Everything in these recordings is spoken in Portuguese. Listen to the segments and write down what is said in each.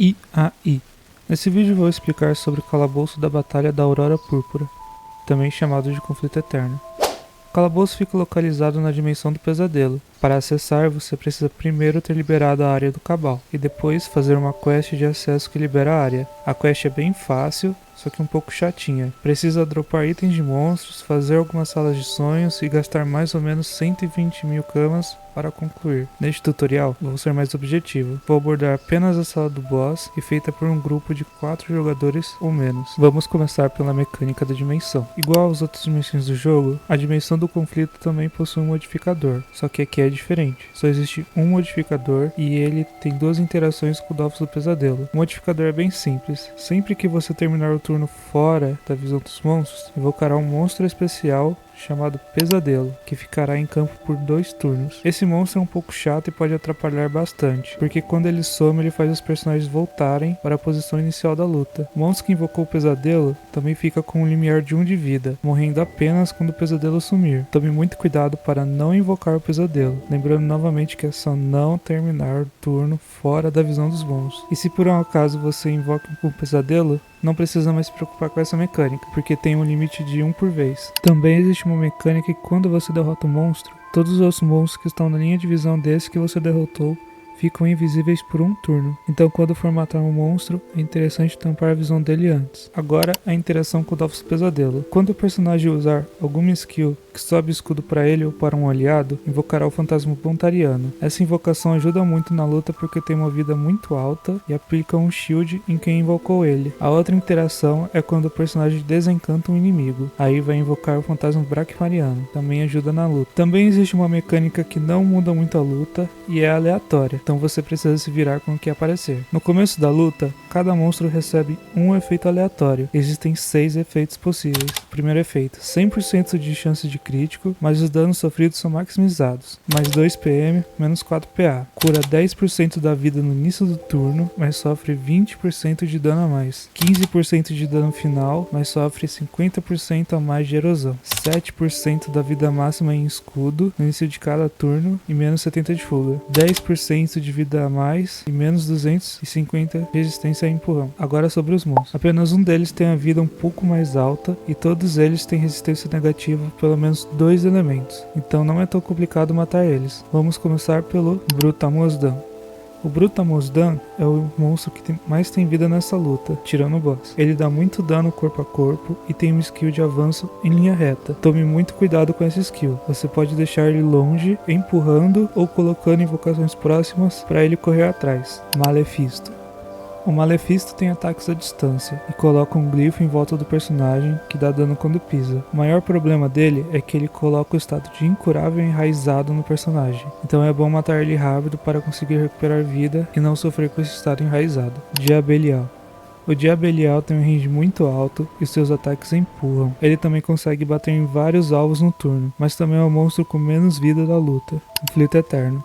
E aí? Nesse vídeo vou explicar sobre o calabouço da Batalha da Aurora Púrpura, também chamado de Conflito Eterno. O calabouço fica localizado na dimensão do pesadelo. Para acessar, você precisa primeiro ter liberado a área do Cabal, e depois fazer uma quest de acesso que libera a área. A quest é bem fácil, só que um pouco chatinha. Precisa dropar itens de monstros, fazer algumas salas de sonhos e gastar mais ou menos 120.000 camas para concluir. Neste tutorial, vou ser mais objetivo. Vou abordar apenas a sala do boss e feita por um grupo de 4 jogadores ou menos. Vamos começar pela mecânica da dimensão. Igual às outras dimensões do jogo, a dimensão do conflito também possui um modificador, só que aqui é diferente. Só existe um modificador e ele tem duas interações com o Dofus do Pesadelo. O modificador é bem simples. Sempre que você terminar o turno fora da visão dos monstros, invocará um monstro especial chamado Pesadelo, que ficará em campo por 2 turnos. Esse monstro é um pouco chato e pode atrapalhar bastante, porque quando ele some ele faz os personagens voltarem para a posição inicial da luta. O monstro que invocou o Pesadelo também fica com um limiar de 1 de vida, morrendo apenas quando o Pesadelo sumir. Tome muito cuidado para não invocar o Pesadelo, lembrando novamente que é só não terminar o turno fora da visão dos monstros. E se por um acaso você invoca o Pesadelo, não precisa mais se preocupar com essa mecânica, porque tem um limite de 1 por vez. Também existe uma mecânica que quando você derrota um monstro, todos os outros monstros que estão na linha de visão desse que você derrotou ficam invisíveis por 1 turno. Então quando for matar um monstro, é interessante tampar a visão dele antes. Agora a interação com o Dofus Pesadelo. Quando o personagem usar alguma skill que sobe escudo para ele ou para um aliado, invocará o Fantasma Pontariano. Essa invocação ajuda muito na luta porque tem uma vida muito alta e aplica um shield em quem invocou ele. A outra interação é quando o personagem desencanta um inimigo. Aí vai invocar o Fantasma Brachmariano. Também ajuda na luta. Também existe uma mecânica que não muda muito a luta e é aleatória. Então você precisa se virar com o que aparecer. No começo da luta, cada monstro recebe um efeito aleatório. Existem 6 efeitos possíveis. Primeiro efeito, 100% de chance de crítico, mas os danos sofridos são maximizados. Mais 2 PM, menos 4 PA. Cura 10% da vida no início do turno, mas sofre 20% de dano a mais. 15% de dano final, mas sofre 50% a mais de erosão. 7% da vida máxima em escudo no início de cada turno e menos 70 de fuga. 10% de vida a mais e menos 250 resistência a empurrão. Agora sobre os monstros. Apenas um deles tem a vida um pouco mais alta e todos eles têm resistência negativa por pelo menos 2 elementos. Então não é tão complicado matar eles. Vamos começar pelo Brutamozdan. O Brutamozdan é o monstro que mais tem vida nessa luta, tirando o boss. Ele dá muito dano corpo a corpo e tem uma skill de avanço em linha reta. Tome muito cuidado com essa skill. Você pode deixar ele longe, empurrando ou colocando invocações próximas para ele correr atrás. Malefisto. O Malefisto tem ataques à distância e coloca um glifo em volta do personagem que dá dano quando pisa. O maior problema dele é que ele coloca o estado de incurável enraizado no personagem, então é bom matar ele rápido para conseguir recuperar vida e não sofrer com esse estado enraizado. Diabelial. O Diabelial tem um range muito alto e seus ataques empurram. Ele também consegue bater em vários alvos no turno, mas também é o monstro com menos vida da luta. Conflito Eterno.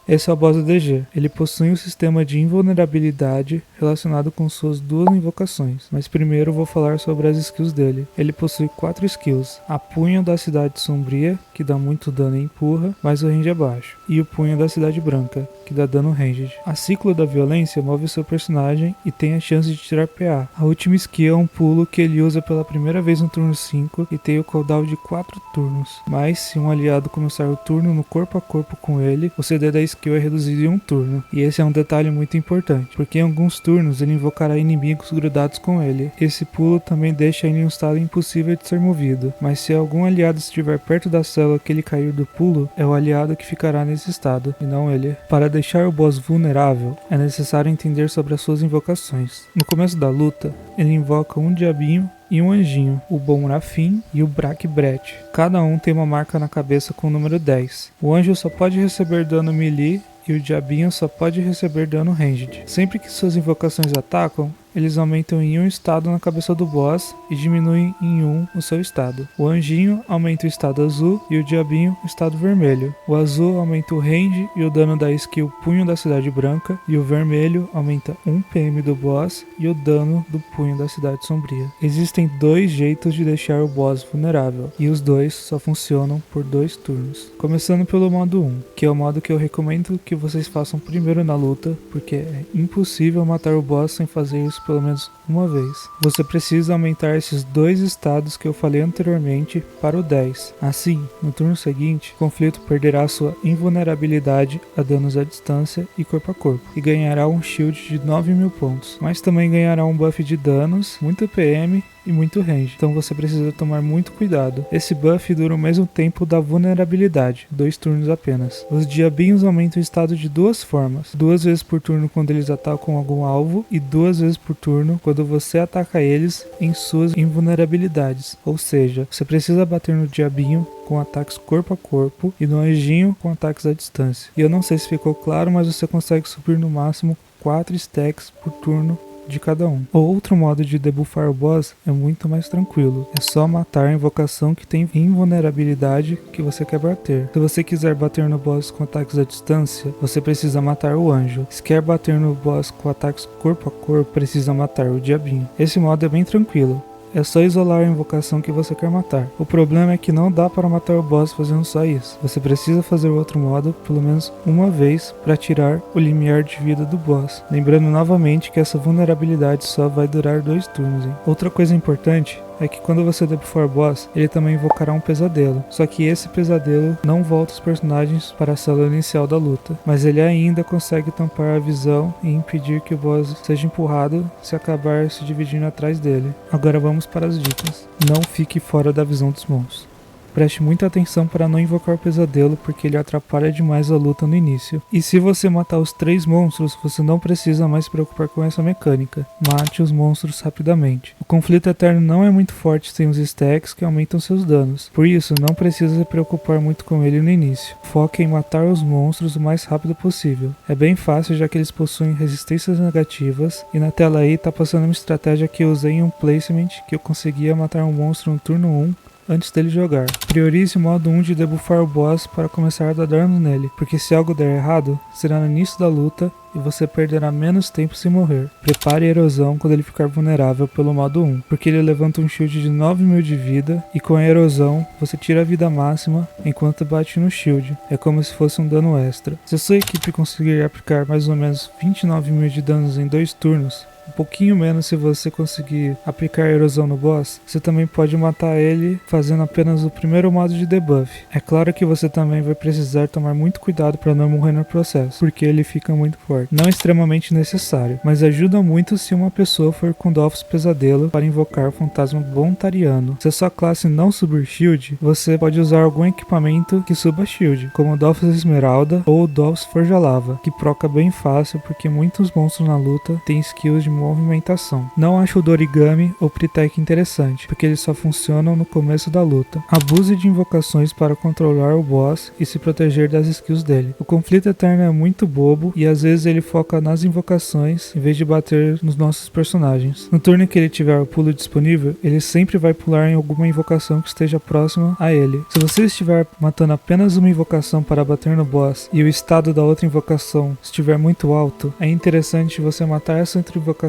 Esse é o boss do DG. Ele possui um sistema de invulnerabilidade relacionado com suas 2 invocações, mas primeiro vou falar sobre as skills dele. Ele possui 4 skills: a Punho da Cidade Sombria, que dá muito dano e empurra, mas o range é baixo, e o Punho da Cidade Branca, que dá dano ranged. A Ciclo da Violência move o seu personagem e tem a chance de tirar PA. A última skill é um pulo que ele usa pela primeira vez no turno 5 e tem o cooldown de 4 turnos, mas se um aliado começar o turno no corpo a corpo com ele, o CD da skill é reduzido em 1 turno, e esse é um detalhe muito importante, porque em alguns turnos ele invocará inimigos grudados com ele. Esse pulo também deixa ele em um estado impossível de ser movido, mas se algum aliado estiver perto da célula que ele caiu do pulo, é o aliado que ficará nesse estado, e não ele. Para deixar o boss vulnerável, é necessário entender sobre as suas invocações. No começo da luta, ele invoca um diabinho e um anjinho, o Bom Rafim e o Brachbret. Cada um tem uma marca na cabeça com o número 10. O anjo só pode receber dano melee e o diabinho só pode receber dano ranged. Sempre que suas invocações atacam, eles aumentam em 1 estado na cabeça do boss e diminuem em 1 o seu estado. O anjinho aumenta o estado azul e o diabinho o estado vermelho. O azul aumenta o range e o dano da skill Punho da Cidade Branca, e o vermelho aumenta 1 PM do boss e o dano do Punho da Cidade Sombria. Existem 2 jeitos de deixar o boss vulnerável, e os 2 só funcionam por 2 turnos. Começando pelo modo 1, que é o modo que eu recomendo que vocês façam primeiro na luta, porque é impossível matar o boss sem fazer isso pelo menos uma vez. Você precisa aumentar esses 2 estados que eu falei anteriormente para o 10. Assim, no turno seguinte, o conflito perderá sua invulnerabilidade a danos à distância e corpo a corpo, e ganhará um shield de 9.000 pontos, mas também ganhará um buff de danos, muito PM e muito range, então você precisa tomar muito cuidado. Esse buff dura o mesmo tempo da vulnerabilidade, 2 turnos apenas. Os diabinhos aumentam o estado de 2 formas, 2 vezes por turno quando eles atacam algum alvo e 2 vezes por turno quando você ataca eles em suas invulnerabilidades, ou seja, você precisa bater no diabinho com ataques corpo a corpo e no anjinho com ataques à distância. E eu não sei se ficou claro, mas você consegue subir no máximo 4 stacks por turno de cada um. O outro modo de debuffar o boss é muito mais tranquilo, é só matar a invocação que tem invulnerabilidade que você quer bater. Se você quiser bater no boss com ataques à distância, você precisa matar o anjo. Se quer bater no boss com ataques corpo a corpo, precisa matar o diabinho. Esse modo é bem tranquilo. É só isolar a invocação que você quer matar. O problema é que não dá para matar o boss fazendo só isso. Você precisa fazer o outro modo pelo menos uma vez para tirar o limiar de vida do boss. Lembrando novamente que essa vulnerabilidade só vai durar 2 turnos, hein? Outra coisa importante é que quando você debuffar o boss, ele também invocará um pesadelo. Só que esse pesadelo não volta os personagens para a célula inicial da luta, mas ele ainda consegue tampar a visão e impedir que o boss seja empurrado se acabar se dividindo atrás dele. Agora vamos para as dicas. Não fique fora da visão dos monstros. Preste muita atenção para não invocar o pesadelo, porque ele atrapalha demais a luta no início. E se você matar os 3 monstros, você não precisa mais se preocupar com essa mecânica. Mate os monstros rapidamente. O conflito eterno não é muito forte sem os stacks que aumentam seus danos. Por isso, não precisa se preocupar muito com ele no início. Foque em matar os monstros o mais rápido possível. É bem fácil, já que eles possuem resistências negativas. E na tela aí tá passando uma estratégia que eu usei em um placement, que eu conseguia matar um monstro no turno 1. Antes dele jogar. Priorize o modo 1 de debuffar o boss para começar a dar dano nele, porque se algo der errado, será no início da luta e você perderá menos tempo se morrer. Prepare a erosão quando ele ficar vulnerável pelo modo 1, porque ele levanta um shield de 9.000 de vida e com a erosão você tira a vida máxima enquanto bate no shield. É como se fosse um dano extra. Se a sua equipe conseguir aplicar mais ou menos 29.000 de danos em 2 turnos, um pouquinho menos se você conseguir aplicar erosão no boss, você também pode matar ele fazendo apenas o primeiro modo de debuff. É claro que você também vai precisar tomar muito cuidado para não morrer no processo, porque ele fica muito forte. Não é extremamente necessário, mas ajuda muito se uma pessoa for com Dofus Pesadelo para invocar o fantasma Bontariano. Se a sua classe não subir shield, você pode usar algum equipamento que suba shield, como o Dofus Esmeralda ou o Dofus Forja Lava, que proca bem fácil porque muitos monstros na luta têm skills de movimentação. Não acho o do Origami ou Pretech interessante, porque eles só funcionam no começo da luta. Abuse de invocações para controlar o boss e se proteger das skills dele. O conflito eterno é muito bobo e às vezes ele foca nas invocações em vez de bater nos nossos personagens. No turno que ele tiver o pulo disponível, ele sempre vai pular em alguma invocação que esteja próxima a ele. Se você estiver matando apenas uma invocação para bater no boss e o estado da outra invocação estiver muito alto, é interessante você matar essa outra invocação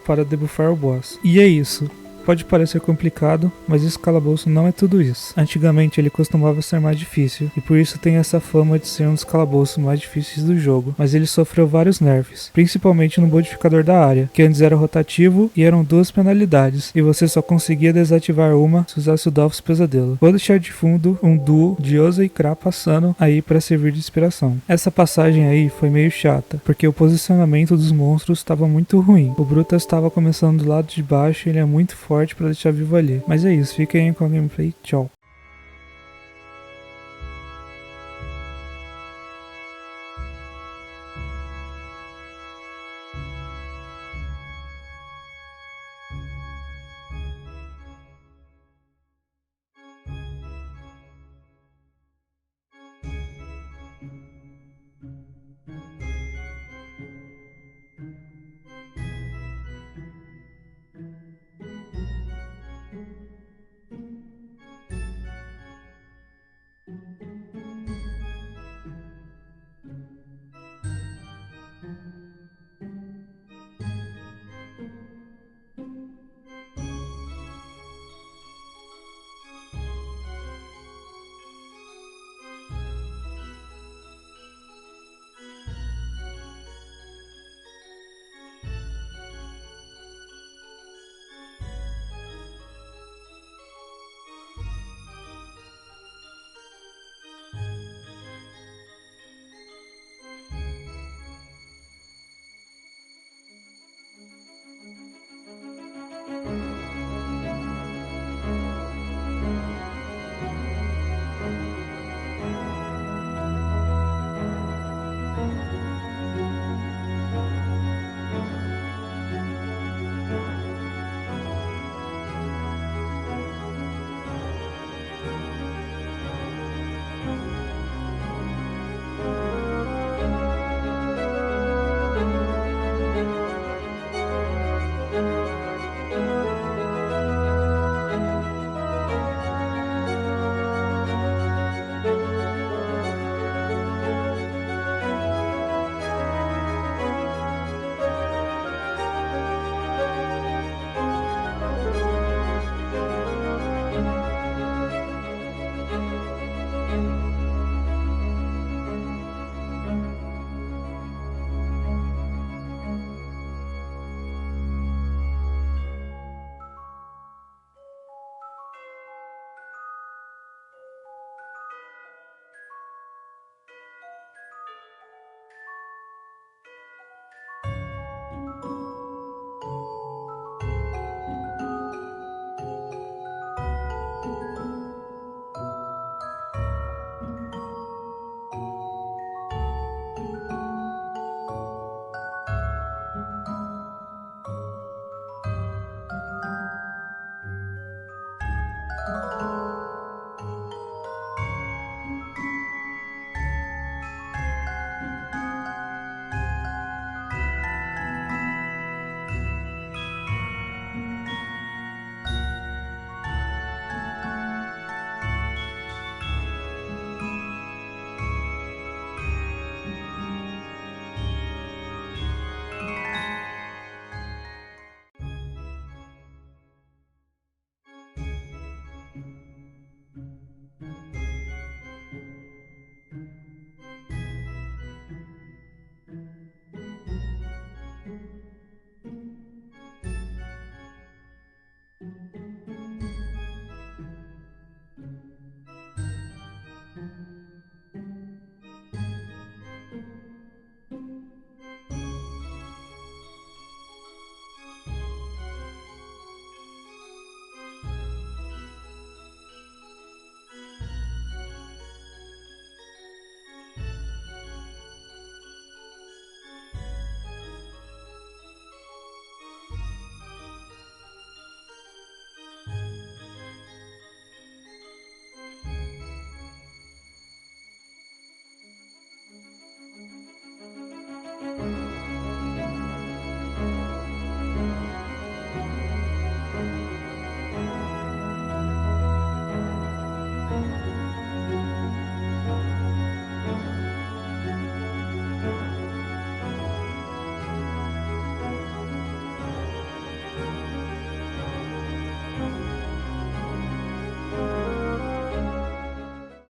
para debuffar o boss. E é isso. Pode parecer complicado, mas esse calabouço não é tudo isso. Antigamente ele costumava ser mais difícil, e por isso tem essa fama de ser um dos calabouços mais difíceis do jogo, mas ele sofreu vários nerfs, principalmente no modificador da área, que antes era rotativo e eram 2 penalidades, e você só conseguia desativar uma se usasse o Dofus Pesadelo. Vou deixar de fundo um duo de Oza e Kra passando aí para servir de inspiração. Essa passagem aí foi meio chata, porque o posicionamento dos monstros estava muito ruim. O Brutus estava começando do lado de baixo e ele é muito forte para deixar vivo ali. Mas é isso, fiquem aí com a gameplay, tchau.